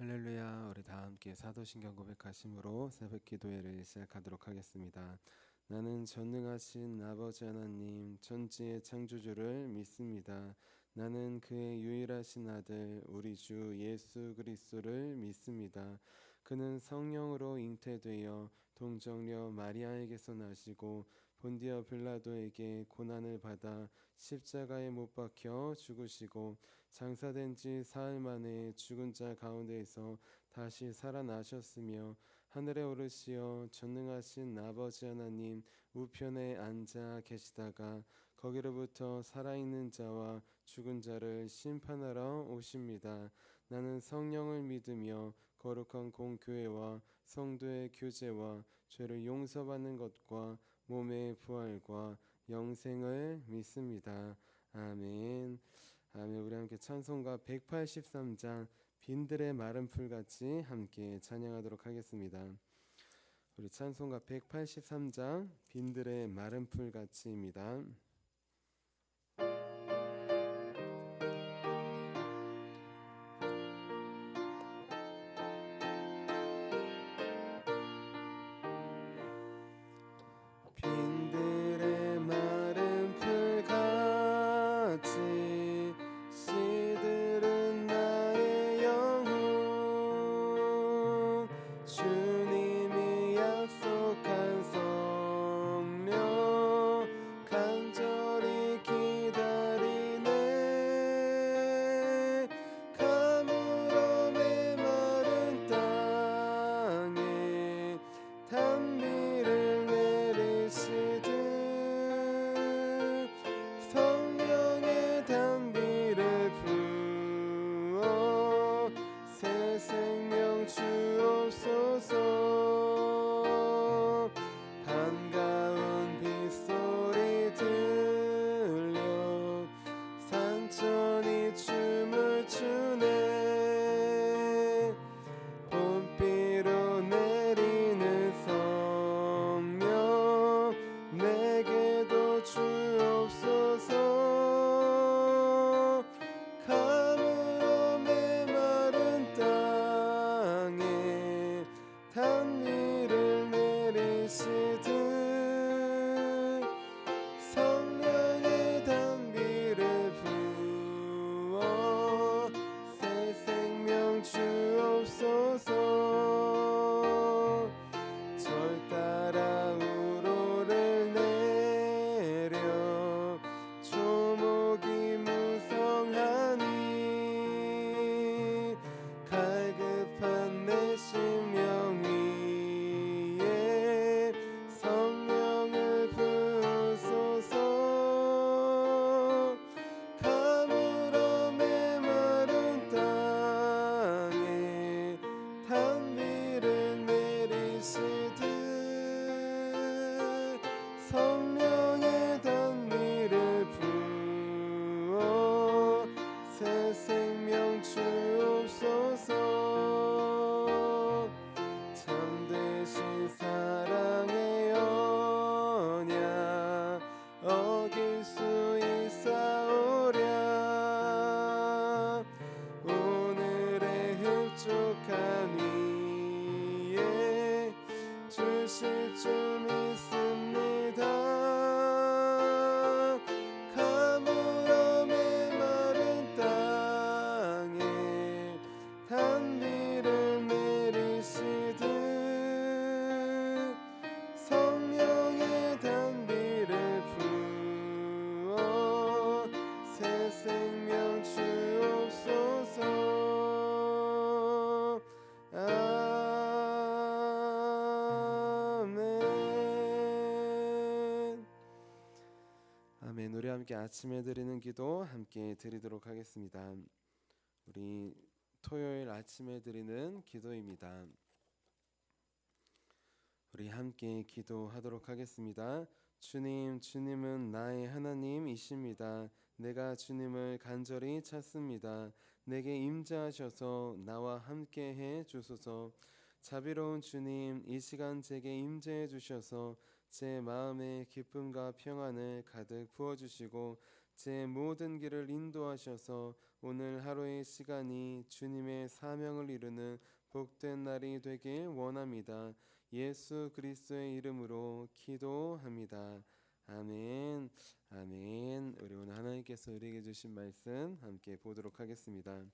할렐루야. 우리 다 함께 사도신경 고백하심으로 새벽 기도회를 시작하도록 하겠습니다. 나는 전능하신 아버지 하나님 천지의 창조주를 믿습니다. 나는 그의 유일하신 아들 우리 주 예수 그리스도를 믿습니다. 그는 성령으로 잉태되어 동정녀 마리아에게서 나시고 본디어 빌라도에게 고난을 받아 십자가에 못 박혀 죽으시고 장사된 지 사흘 만에 죽은 자 가운데에서 다시 살아나셨으며 하늘에 오르시어 전능하신 아버지 하나님 우편에 앉아 계시다가 거기로부터 살아있는 자와 죽은 자를 심판하러 오십니다. 나는 성령을 믿으며 거룩한 공교회와 성도의 교제와 죄를 용서받는 것과 몸의 부활과 영생을 믿습니다. 아멘. 아멘. 우리 함께 찬송가 183장 빈들의 마른 풀같이 함께 찬양하도록 하겠습니다. 우리 찬송가 183장 빈들의 마른 풀같이입니다. 빈들의 마른 풀같이 시들은 나의 영혼 주님이 약속한 성령 간절히 기다리네 가물어 메마른 땅에 단비를 내리시듯 성령의 단비를 부어 새 생명 주옵소서. 반가운 빗소리 들려 산천이 춤을 추네 봄비로 내리는 성령 내게도 주옵소서. 가물어 메마른 땅에 단비를 내리시듯 성령의 단비를 부어 새 생명 주옵소서. 절 따라 우로를 내려 조목이 무성하니 갈급한 내 심령 위에 성령을 부으소서. 가물어 메마른 땅에 단비를 내리시듯 성령의 단비를 부어 새 생명 주옵소서. 참되신 사랑의 언약 어길 수 있사오랴 오늘의 흡족한 위에 주실 줄 믿습니다. 가물어 메마른 땅에 단비를 내리시듯 성령의 단비를 부어 새 생명 주옵소서. 아멘. 아멘. 우리 함께 아침에 드리는 기도 함께 드리도록 하겠습니다. 우리 토요일 아침에 드리는 기도입니다. 우리 함께 기도하도록 하겠습니다. 주님, 주님은 나의 하나님이십니다. 내가 주님을 간절히 찾습니다. 내게 임재하셔서 나와 함께해 주소서. 자비로운 주님, 이 시간 제게 임재해 주셔서 제 마음에 기쁨과 평안을 가득 부어주시고 제 모든 길을 인도하셔서 오늘 하루의 시간이 주님의 사명을 이루는 복된 날이 되길 원합니다. 예수 그리스도의 이름으로 기도합니다. 아멘. 아멘. 우리 오늘 하나님께서 우리에게 주신 말씀 함께 보도록 하겠습니다.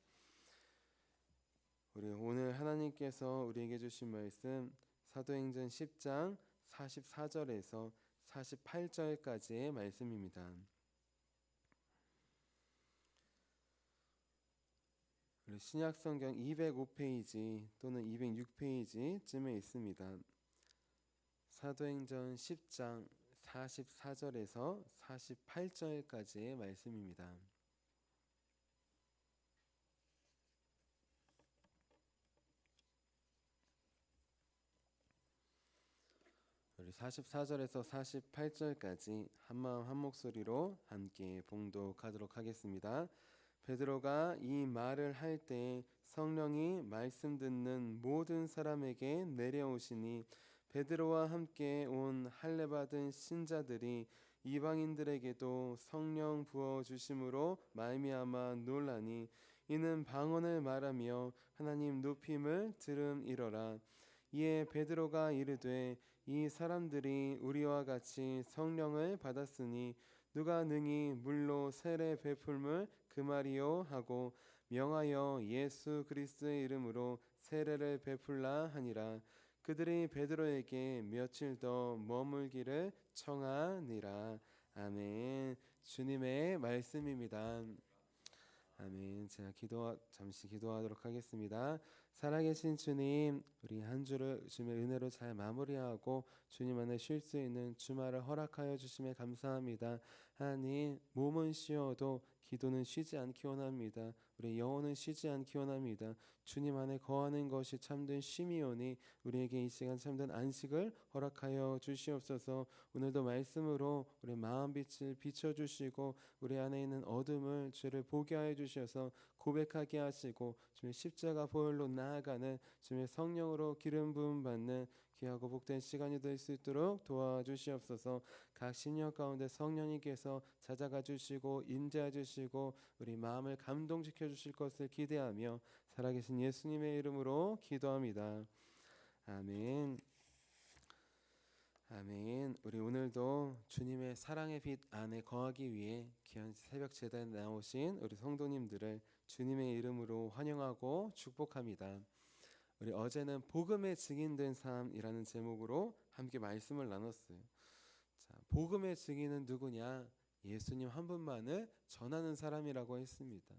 우리 오늘 하나님께서 우리에게 주신 말씀 사도행전 10장 44절에서 48절까지의 말씀입니다. 우리 신약성경 205페이지 또는 206페이지쯤에 있습니다. 사도행전 10장 44절에서 48절까지의 말씀입니다. 우리 44절에서 48절까지 한마음 한목소리로 함께 봉독하도록 하겠습니다. 베드로가 이 말을 할 때 성령이 말씀 듣는 모든 사람에게 내려오시니 베드로와 함께 온 할례 받은 신자들이 이방인들에게도 성령 부어 주심으로 말미암아 놀라니 이는 방언을 말하며 하나님 높임을 들음이러라. 이에 베드로가 이르되 이 사람들이 우리와 같이 성령을 받았으니 누가 능히 물로 세례 베풀물 금하리요 하고 명하여 예수 그리스도의 이름으로 세례를 베풀라 하니라. 그들이 베드로에게 며칠 더 머물기를 청하니라. 아멘. 주님의 말씀입니다. 아멘. 제가 잠시 기도하도록 하겠습니다. 살아계신 주님, 우리 한 주를 주님의 은혜로 잘 마무리하고 주님 안에 쉴 수 있는 주말을 허락하여 주심에 감사합니다. 하나님, 몸은 쉬어도 기도는 쉬지 않기 원합니다. 우리 영혼은 쉬지 않기 원합니다. 주님 안에 거하는 것이 참된 쉼이오니 우리에게 이 시간 참된 안식을 허락하여 주시옵소서. 오늘도 말씀으로 우리 마음빛을 비춰주시고 우리 안에 있는 어둠을 주를 보게 하여 주셔서 고백하게 하시고 주의 십자가 보혈로 나아가는 주의 성령으로 기름 부음 받는 귀하고 복된 시간이 될 수 있도록 도와주시옵소서. 각 심령 가운데 성령님께서 찾아가 주시고 임재해 주시고 우리 마음을 감동시켜 주실 것을 기대하며 살아계신 예수님의 이름으로 기도합니다. 아멘. 아멘. 우리 오늘도 주님의 사랑의 빛 안에 거하기 위해 귀한 새벽 제단에 나오신 우리 성도님들을 주님의 이름으로 환영하고 축복합니다. 우리 어제는 복음의 증인된 삶이라는 제목으로 함께 말씀을 나눴어요. 자, 복음의 증인은 누구냐? 예수님 한 분만을 전하는 사람이라고 했습니다.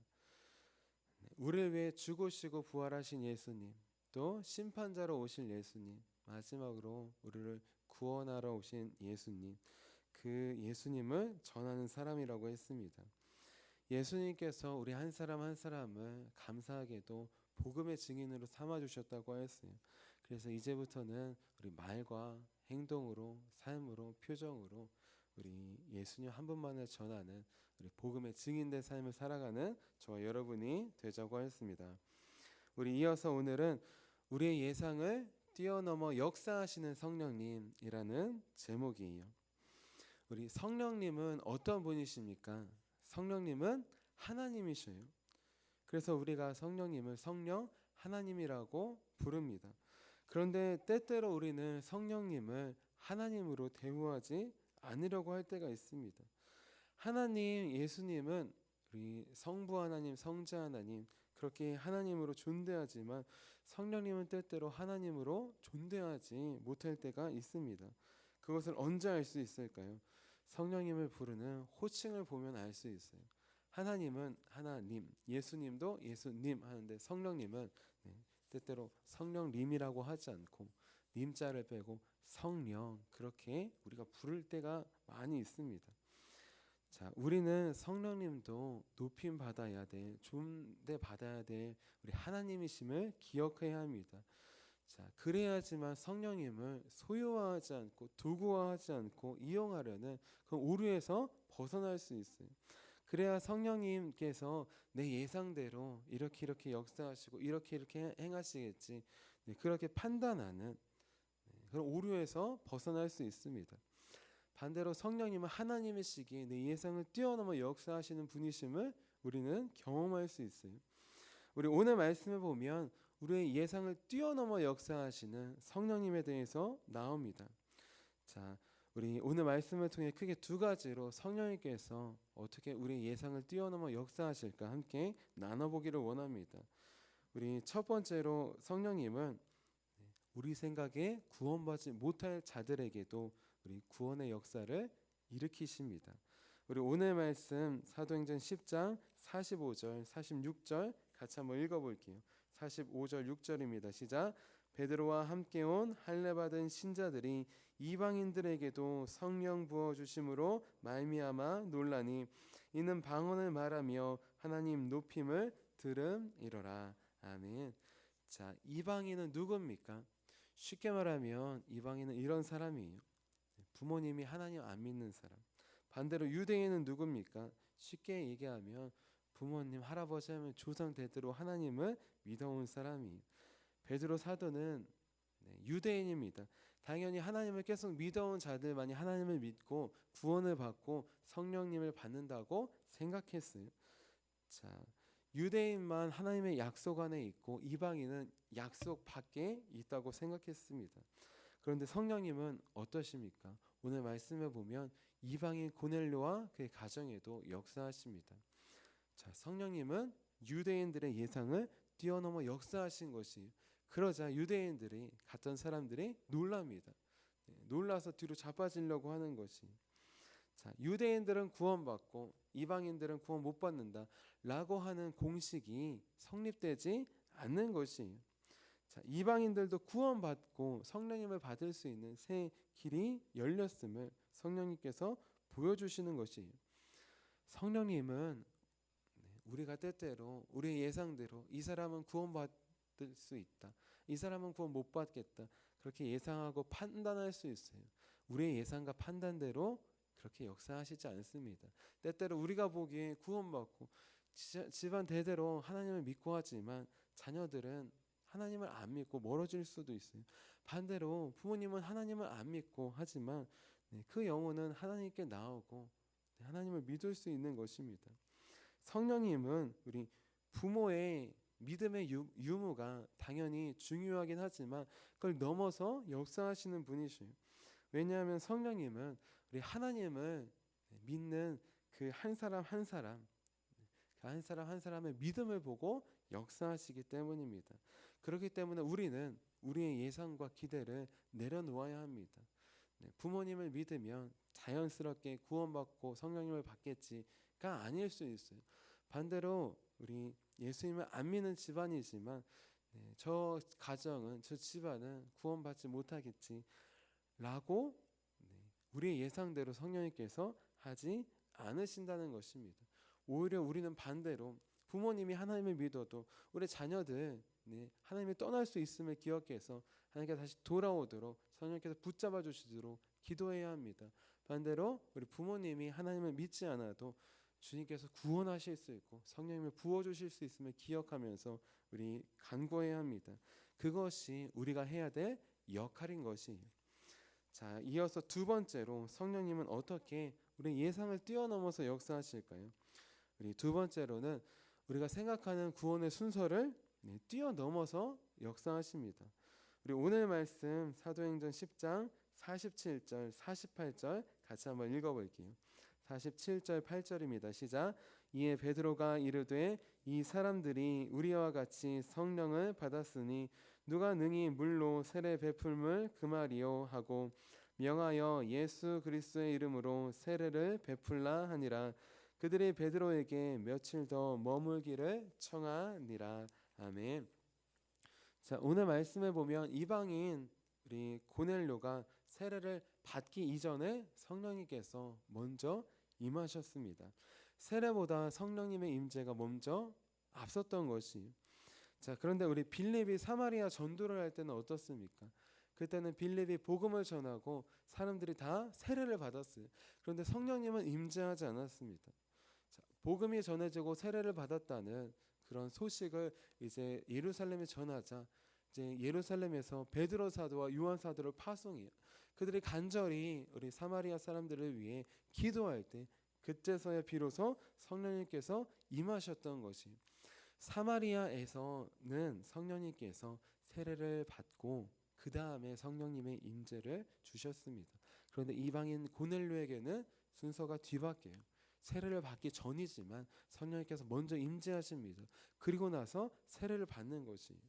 우리를 위해 죽으시고 부활하신 예수님, 또 심판자로 오실 예수님, 마지막으로 우리를 구원하러 오신 예수님, 그 예수님을 전하는 사람이라고 했습니다. 예수님께서 우리 한 사람 한 사람을 감사하게도 복음의 증인으로 삼아 주셨다고 했어요. 그래서 이제부터는 우리 말과 행동으로, 삶으로, 표정으로 우리 예수님 한 분만을 전하는 우리 복음의 증인된 삶을 살아가는 저와 여러분이 되자고 하였습니다. 우리 이어서 오늘은 우리의 예상을 뛰어넘어 역사하시는 성령님이라는 제목이에요. 우리 성령님은 어떤 분이십니까? 성령님은 하나님이셔요. 그래서 우리가 성령님을 성령 하나님이라고 부릅니다. 그런데 때때로 우리는 성령님을 하나님으로 대우하지 않으려고 할 때가 있습니다. 하나님, 예수님은 우리 성부 하나님, 성자 하나님 그렇게 하나님으로 존대하지만 성령님은 때때로 하나님으로 존대하지 못할 때가 있습니다. 그것을 언제 알 수 있을까요? 성령님을 부르는 호칭을 보면 알 수 있어요. 하나님은 하나님, 예수님도 예수님 하는데 성령님은 때때로 성령님이라고 하지 않고 님자를 빼고 성령 그렇게 우리가 부를 때가 많이 있습니다. 자, 우리는 성령님도 높임 받아야 돼, 존대 받아야 돼, 우리 하나님이심을 기억해야 합니다. 자, 그래야지만 성령님을 소유화하지 않고 도구화하지 않고 이용하려는 그 오류에서 벗어날 수 있어요. 그래야 성령님께서 내 예상대로 이렇게 역사하시고 이렇게 행하시겠지, 그렇게 판단하는 그런 오류에서 벗어날 수 있습니다. 반대로 성령님은 하나님이시기에 내 예상을 뛰어넘어 역사하시는 분이심을 우리는 경험할 수 있어요. 우리 오늘 말씀에 보면 우리의 예상을 뛰어넘어 역사하시는 성령님에 대해서 나옵니다. 자, 우리 오늘 말씀을 통해 크게 두 가지로 성령님께서 어떻게 우리의 예상을 뛰어넘어 역사하실까 함께 나눠보기를 원합니다. 우리 첫 번째로 성령님은 우리 생각에 구원받지 못할 자들에게도 우리 구원의 역사를 일으키십니다. 우리 오늘 말씀 사도행전 10장 45절 46절 같이 한번 읽어볼게요. 45절 6절입니다. 시작. 베드로와 함께 온 할례 받은 신자들이 이방인들에게도 성령 부어 주심으로 말미암아 놀라니 이는 방언을 말하며 하나님 높임을 들음이로라. 아멘. 자, 이방인은 누굽니까? 쉽게 말하면 이방인은 이런 사람이에요. 부모님이 하나님 안 믿는 사람. 반대로 유대인은 누굽니까? 쉽게 얘기하면 부모님, 할아버지 하면 조상 대대로 하나님을 믿어온 사람이에요. 베드로 사도는 유대인입니다. 당연히 하나님을 계속 믿어온 자들만이 하나님을 믿고 구원을 받고 성령님을 받는다고 생각했어요. 자, 유대인만 하나님의 약속 안에 있고 이방인은 약속 밖에 있다고 생각했습니다. 그런데 성령님은 어떠십니까? 오늘 말씀에 보면 이방인 고넬료와 그의 가정에도 역사하십니다. 자, 성령님은 유대인들의 예상을 뛰어넘어 역사하신 것이, 그러자 유대인들이 갔던 사람들이 놀랍니다. 놀라서 뒤로 자빠지려고 하는 것이, 자, 유대인들은 구원받고 이방인들은 구원 못 받는다 라고 하는 공식이 성립되지 않는 것이에요. 자, 이방인들도 구원받고 성령님을 받을 수 있는 새 길이 열렸음을 성령님께서 보여주시는 것이에요. 성령님은 우리가 때때로 우리의 예상대로 이 사람은 구원받을 수 있다, 이 사람은 구원 못 받겠다, 그렇게 예상하고 판단할 수 있어요. 우리의 예상과 판단대로 그렇게 역사하시지 않습니다. 때때로 우리가 보기에 구원받고 집안 대대로 하나님을 믿고 하지만 자녀들은 하나님을 안 믿고 멀어질 수도 있어요. 반대로 부모님은 하나님을 안 믿고 하지만 그 영혼은 하나님께 나오고 하나님을 믿을 수 있는 것입니다. 성령님은 우리 부모의 믿음의 유무가 당연히 중요하긴 하지만 그걸 넘어서 역사하시는 분이셔요. 왜냐하면 성령님은 우리 하나님을 믿는 그 한 사람 한 사람, 그 한 사람 한 사람의 믿음을 보고 역사하시기 때문입니다. 그렇기 때문에 우리는 우리의 예상과 기대를 내려놓아야 합니다. 부모님을 믿으면 자연스럽게 구원받고 성령님을 받겠지가 아닐 수 있어요. 반대로 우리 예수님을 안 믿는 집안이지만 저 가정은, 저 집안은 구원받지 못하겠지 라고 우리의 예상대로 성령님께서 하지 않으신다는 것입니다. 오히려 우리는 반대로 부모님이 하나님을 믿어도 우리 자녀들 하나님이 떠날 수 있음을 기억해서 하나님께서 다시 돌아오도록 성령께서 붙잡아 주시도록 기도해야 합니다. 반대로 우리 부모님이 하나님을 믿지 않아도 주님께서 구원하실 수 있고 성령님을 부어주실 수 있음을 기억하면서 우리 간구해야 합니다. 그것이 우리가 해야 될 역할인 것이에요. 자, 이어서 두 번째로 성령님은 어떻게 우리 예상을 뛰어넘어서 역사하실까요? 우리 두 번째로는 우리가 생각하는 구원의 순서를 뛰어넘어서 역사하십니다. 우리 오늘 말씀 사도행전 10장 47절 48절 같이 한번 읽어볼게요. 47절 8절입니다. 시작. 이에 베드로가 이르되 이 사람들이 우리와 같이 성령을 받았으니 누가 능히 물로 세례 베풀물 금하리요 하고 명하여 예수 그리스도의 이름으로 세례를 베풀라 하니라. 그들이 베드로에게 며칠 더 머물기를 청하니라. 아멘. 자, 오늘 말씀에 보면 이방인 우리 고넬료가 세례를 받기 이전에 성령님께서 먼저 임하셨습니다. 세례보다 성령님의 임재가 먼저 앞섰던 것이. 자, 그런데 우리 빌립이 사마리아 전도를 할 때는 어떻습니까? 그때는 빌립이 복음을 전하고 사람들이 다 세례를 받았어요. 그런데 성령님은 임재하지 않았습니다. 자, 복음이 전해지고 세례를 받았다는 그런 소식을 이제 예루살렘에 전하자 이제 예루살렘에서 베드로 사도와 요한 사도를 파송해요. 그들이 간절히 우리 사마리아 사람들을 위해 기도할 때 그때서야 비로소 성령님께서 임하셨던 것이, 사마리아에서는 성령님께서 세례를 받고 그 다음에 성령님의 임재를 주셨습니다. 그런데 이방인 고넬료에게는 순서가 뒤바뀌어요. 세례를 받기 전이지만 성령님께서 먼저 임재하십니다. 그리고 나서 세례를 받는 것이,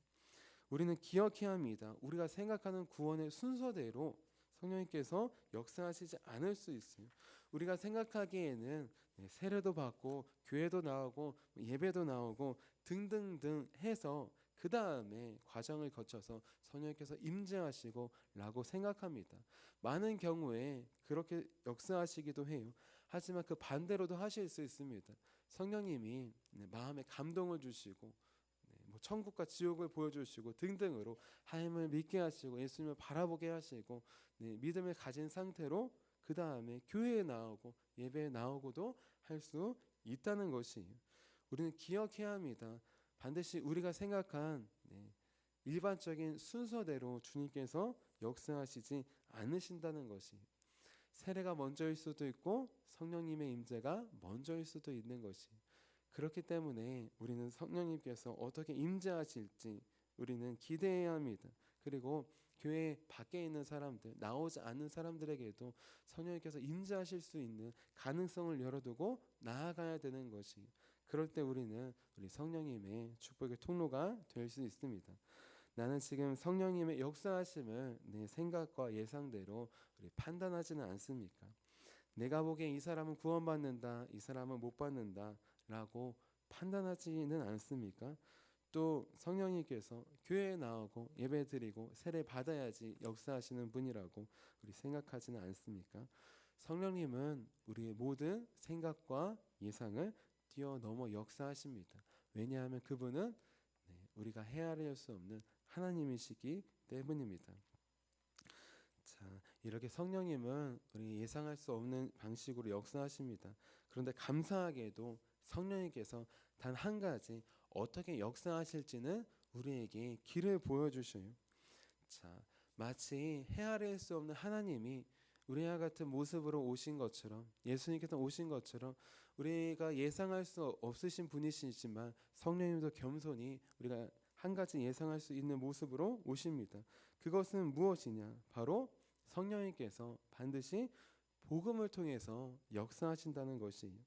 우리는 기억해야 합니다. 우리가 생각하는 구원의 순서대로 성령님께서 역사하시지 않을 수 있어요. 우리가 생각하기에는 세례도 받고 교회도 나오고 예배도 나오고 등등등 해서 그 다음에 과정을 거쳐서 성령님께서 임재하시고 라고 생각합니다. 많은 경우에 그렇게 역사하시기도 해요. 하지만 그 반대로도 하실 수 있습니다. 성령님이 마음에 감동을 주시고 천국과 지옥을 보여주시고 등등으로 하나님을 믿게 하시고 예수님을 바라보게 하시고 믿음을 가진 상태로 그 다음에 교회에 나오고 예배에 나오고도 할 수 있다는 것이, 우리는 기억해야 합니다. 반드시 우리가 생각한 일반적인 순서대로 주님께서 역사하시지 않으신다는 것이, 세례가 먼저일 수도 있고 성령님의 임재가 먼저일 수도 있는 것이, 그렇기 때문에 우리는 성령님께서 어떻게 임재하실지 우리는 기대해야 합니다. 그리고 교회 밖에 있는 사람들, 나오지 않는 사람들에게도 성령님께서 임재하실 수 있는 가능성을 열어두고 나아가야 되는 것이, 그럴 때 우리는 우리 성령님의 축복의 통로가 될 수 있습니다. 나는 지금 성령님의 역사하심을 내 생각과 예상대로 우리 판단하지는 않습니까? 내가 보기에 이 사람은 구원받는다, 이 사람은 못 받는다 라고 판단하지는 않습니까? 또 성령님께서 교회에 나오고 예배드리고 세례 받아야지 역사하시는 분이라고 우리 생각하지는 않습니까? 성령님은 우리의 모든 생각과 예상을 뛰어넘어 역사하십니다. 왜냐하면 그분은 우리가 헤아릴 수 없는 하나님이시기 때문입니다. 자, 이렇게 성령님은 우리 예상할 수 없는 방식으로 역사하십니다. 그런데 감사하게도 성령님께서 단 한 가지 어떻게 역사하실지는 우리에게 길을 보여주셔요. 자, 마치 헤아릴 수 없는 하나님이 우리와 같은 모습으로 오신 것처럼, 예수님께서 오신 것처럼 우리가 예상할 수 없으신 분이시지만 성령님도 겸손히 우리가 한 가지 예상할 수 있는 모습으로 오십니다. 그것은 무엇이냐? 바로 성령님께서 반드시 복음을 통해서 역사하신다는 것이에요.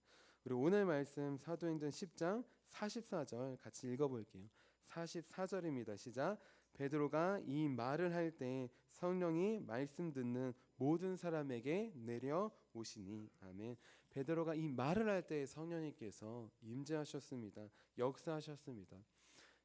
우리 오늘 말씀 사도행전 10장 44절 같이 읽어볼게요. 44절입니다. 시작. 베드로가 이 말을 할 때 성령이 말씀 듣는 모든 사람에게 내려오시니. 아멘. 베드로가 이 말을 할 때 성령님께서 임재하셨습니다. 역사하셨습니다.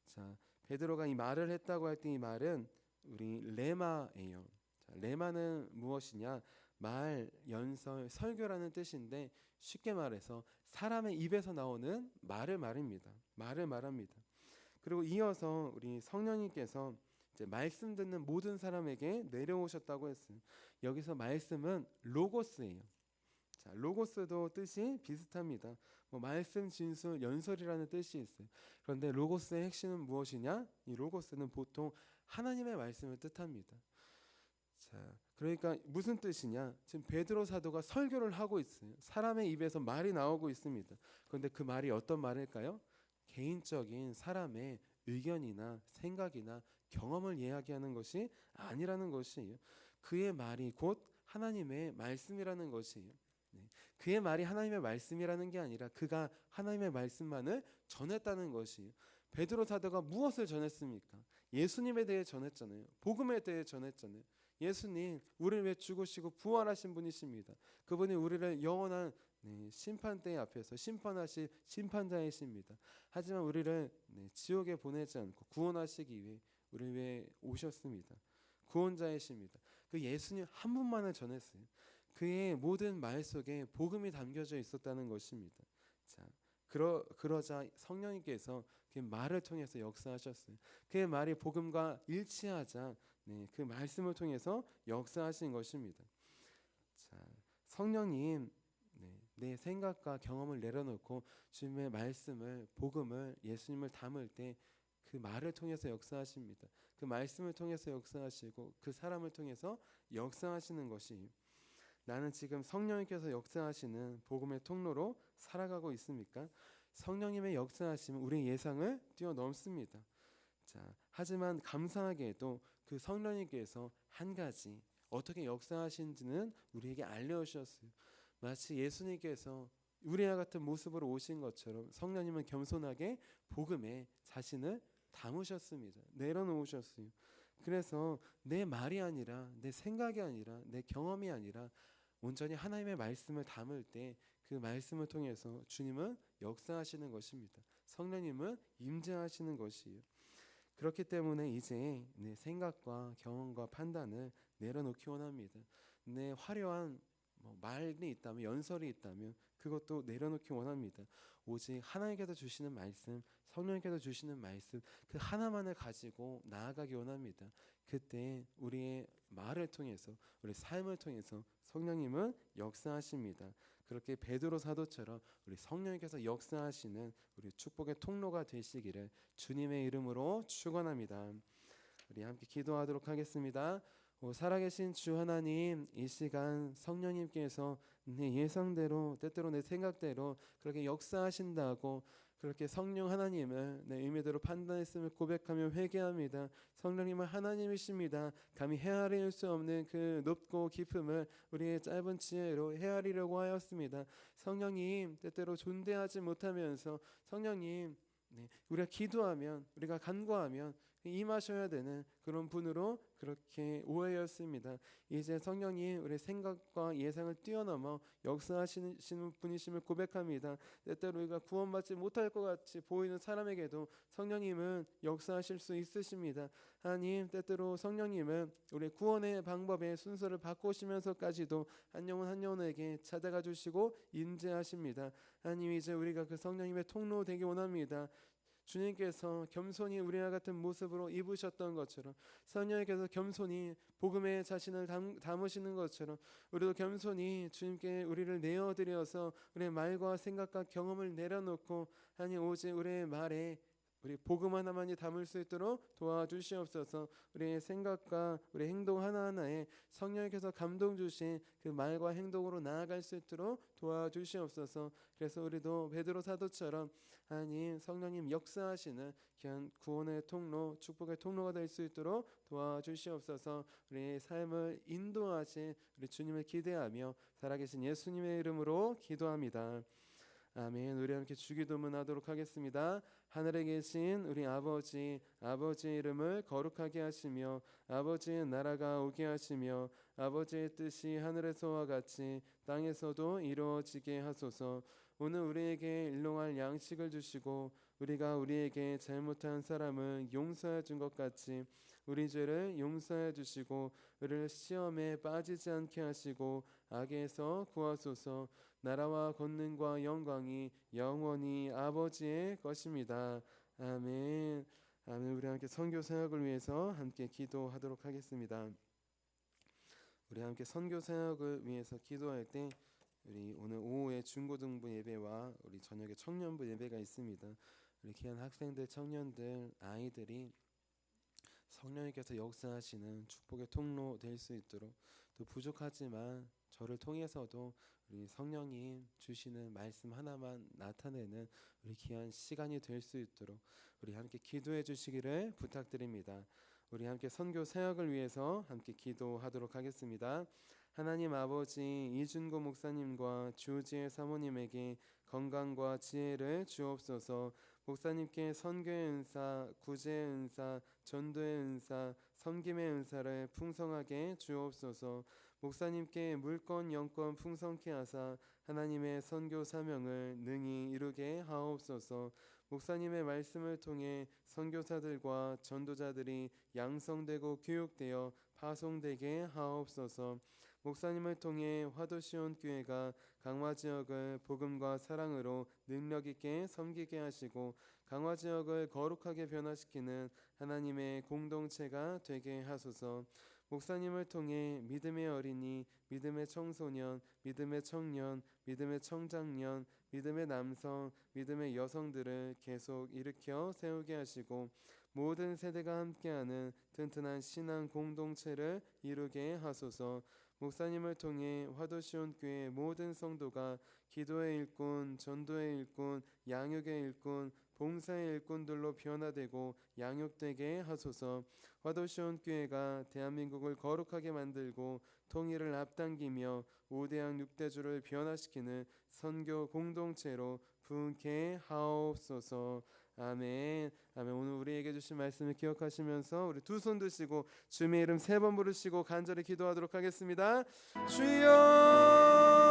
자, 베드로가 이 말을 했다고 할 때 이 말은 우리 레마예요. 자, 레마는 무엇이냐? 말, 연설, 설교라는 뜻인데 쉽게 말해서 사람의 입에서 나오는 말을 말입니다. 말을 말합니다. 그리고 이어서 우리 성령님께서 이제 말씀 듣는 모든 사람에게 내려오셨다고 했어요. 여기서 말씀은 로고스예요. 자, 로고스도 뜻이 비슷합니다. 말씀, 진술, 연설이라는 뜻이 있어요. 그런데 로고스의 핵심은 무엇이냐? 이 로고스는 보통 하나님의 말씀을 뜻합니다. 자, 그러니까 무슨 뜻이냐? 지금 베드로 사도가 설교를 하고 있어요. 사람의 입에서 말이 나오고 있습니다. 그런데 그 말이 어떤 말일까요? 개인적인 사람의 의견이나 생각이나 경험을 이야기하는 것이 아니라는 것이에요. 그의 말이 곧 하나님의 말씀이라는 것이에요. 그의 말이 하나님의 말씀이라는 게 아니라 그가 하나님의 말씀만을 전했다는 것이에요. 베드로 사도가 무엇을 전했습니까? 예수님에 대해 전했잖아요. 복음에 대해 전했잖아요. 예수님 우리를 위해 죽으시고 부활하신 분이십니다. 그분이 우리를 영원한 심판대 앞에서 심판하실 심판자이십니다. 하지만 우리를 지옥에 보내지 않고 구원하시기 위해 우리를 위해 오셨습니다. 구원자이십니다. 그 예수님 한 분만을 전했어요. 그의 모든 말 속에 복음이 담겨져 있었다는 것입니다. 자, 그러자 성령님께서 그 말을 통해서 역사하셨어요. 그의 말이 복음과 일치하자 그 말씀을 통해서 역사하신 것입니다. 자, 성령님 내 생각과 경험을 내려놓고 주님의 말씀을, 복음을, 예수님을 담을 때 그 말을 통해서 역사하십니다. 그 말씀을 통해서 역사하시고 그 사람을 통해서 역사하시는 것이, 나는 지금 성령님께서 역사하시는 복음의 통로로 살아가고 있습니까? 성령님의 역사하심은 우리의 예상을 뛰어넘습니다. 자, 하지만 감사하게도 그 성령님께서 한 가지 어떻게 역사하신지는 우리에게 알려주셨어요. 마치 예수님께서 우리와 같은 모습으로 오신 것처럼 성령님은 겸손하게 복음에 자신을 담으셨습니다. 내려놓으셨어요. 그래서 내 말이 아니라, 내 생각이 아니라, 내 경험이 아니라 온전히 하나님의 말씀을 담을 때 그 말씀을 통해서 주님은 역사하시는 것입니다. 성령님은 임재하시는 것이에요. 그렇기 때문에 이제 내 생각과 경험과 판단을 내려놓기 원합니다. 내 화려한 말이 있다면, 연설이 있다면 그것도 내려놓기 원합니다. 오직 하나님께서 주시는 말씀, 성령님께서 주시는 말씀, 그 하나만을 가지고 나아가기 원합니다. 그때 우리의 말을 통해서, 우리 삶을 통해서 성령님은 역사하십니다. 그렇게 베드로 사도처럼 우리 성령님께서 역사하시는 우리 축복의 통로가 되시기를 주님의 이름으로 축원합니다. 우리 함께 기도하도록 하겠습니다. 살아계신 주 하나님, 이 시간 성령님께서 내 예상대로, 때때로 내 생각대로 그렇게 역사하신다고, 그렇게 성령 하나님을 내 의미대로 판단했음을 고백하며 회개합니다. 성령님은 하나님이십니다. 감히 헤아릴 수 없는 그 높고 깊음을 우리의 짧은 지혜로 헤아리려고 하였습니다. 성령님, 때때로 존대하지 못하면서 성령님, 우리가 기도하면, 우리가 간구하면 임하셔야 되는 그런 분으로 그렇게 오해였습니다. 이제 성령님 우리 생각과 예상을 뛰어넘어 역사하시는 분이심을 고백합니다. 때때로 우리가 구원받지 못할 것 같이 보이는 사람에게도 성령님은 역사하실 수 있으십니다. 하나님, 때때로 성령님은 우리 구원의 방법의 순서를 바꾸시면서까지도 한 영혼 한 영혼에게 찾아가 주시고 임재하십니다. 하나님, 이제 우리가 그 성령님의 통로 되기 원합니다. 주님께서 겸손히 우리와 같은 모습으로 입으셨던 것처럼, 성령님께서 겸손히 복음에 자신을 담으시는 것처럼 우리도 겸손히 주님께 우리를 내어드려서 우리의 말과 생각과 경험을 내려놓고, 하나님 오직 우리의 말에 우리 복음 하나만이 담을 수 있도록 도와주시옵소서. 우리의 생각과 우리 행동 하나하나에 성령님께서 감동 주신 그 말과 행동으로 나아갈 수 있도록 도와주시옵소서. 그래서 우리도 베드로 사도처럼 하나님 성령님 역사하시는 귀한 구원의 통로, 축복의 통로가 될 수 있도록 도와주시옵소서. 우리의 삶을 인도하신 우리 주님을 기대하며 살아계신 예수님의 이름으로 기도합니다. 아멘. 우리 함께 주기도문하도록 하겠습니다. 하늘에 계신 우리 아버지, 아버지의 이름을 거룩하게 하시며 아버지의 나라가 오게 하시며 아버지의 뜻이 하늘에서와 같이 땅에서도 이루어지게 하소서. 오늘 우리에게 일용할 양식을 주시고 우리가 우리에게 잘못한 사람을 용서해 준 것 같이 우리 죄를 용서해 주시고 우리를 시험에 빠지지 않게 하시고 악에서 구하소서. 나라와 권능과 영광이 영원히 아버지의 것입니다. 아멘. 아멘. 우리 함께 선교 사역을 위해서 함께 기도하도록 하겠습니다. 우리 함께 선교 사역을 위해서 기도할 때 우리 오늘 오후에 중고등부 예배와 우리 저녁에 청년부 예배가 있습니다. 우리 귀한 학생들, 청년들, 아이들이 성령님께서 역사하시는 축복의 통로 될 수 있도록, 또 부족하지만 저를 통해서도 우리 성령님 주시는 말씀 하나만 나타내는 우리 귀한 시간이 될 수 있도록 우리 함께 기도해 주시기를 부탁드립니다. 우리 함께 선교 사역을 위해서 함께 기도하도록 하겠습니다. 하나님 아버지, 이준고 목사님과 주지혜 사모님에게 건강과 지혜를 주옵소서. 목사님께 선교의 은사, 구제의 은사, 전도의 은사, 섬김의 은사를 풍성하게 주옵소서. 목사님께 물권 영권 풍성케 하사 하나님의 선교 사명을 능히 이루게 하옵소서. 목사님의 말씀을 통해 선교사들과 전도자들이 양성되고 교육되어 파송되게 하옵소서. 목사님을 통해 화도시온 교회가 강화 지역을 복음과 사랑으로 능력 있게 섬기게 하시고 강화 지역을 거룩하게 변화시키는 하나님의 공동체가 되게 하소서. 목사님을 통해 믿음의 어린이, 믿음의 청소년, 믿음의 청년, 믿음의 청장년, 믿음의 남성, 믿음의 여성들을 계속 일으켜 세우게 하시고 모든 세대가 함께하는 튼튼한 신앙 공동체를 이루게 하소서. 목사님을 통해 화도시온교회 모든 성도가 기도의 일꾼, 전도의 일꾼, 양육의 일꾼, 봉사의 일꾼들로 변화되고 양육되게 하소서. 화도시온교회가 대한민국을 거룩하게 만들고 통일을 앞당기며 5대양 6대주를 변화시키는 선교 공동체로 부흥케 하옵소서. 아멘. 아멘. 오늘 우리에게 주신 말씀을 기억하시면서 우리 두 손 드시고 주님의 이름 3번 부르시고 간절히 기도하도록 하겠습니다. 주여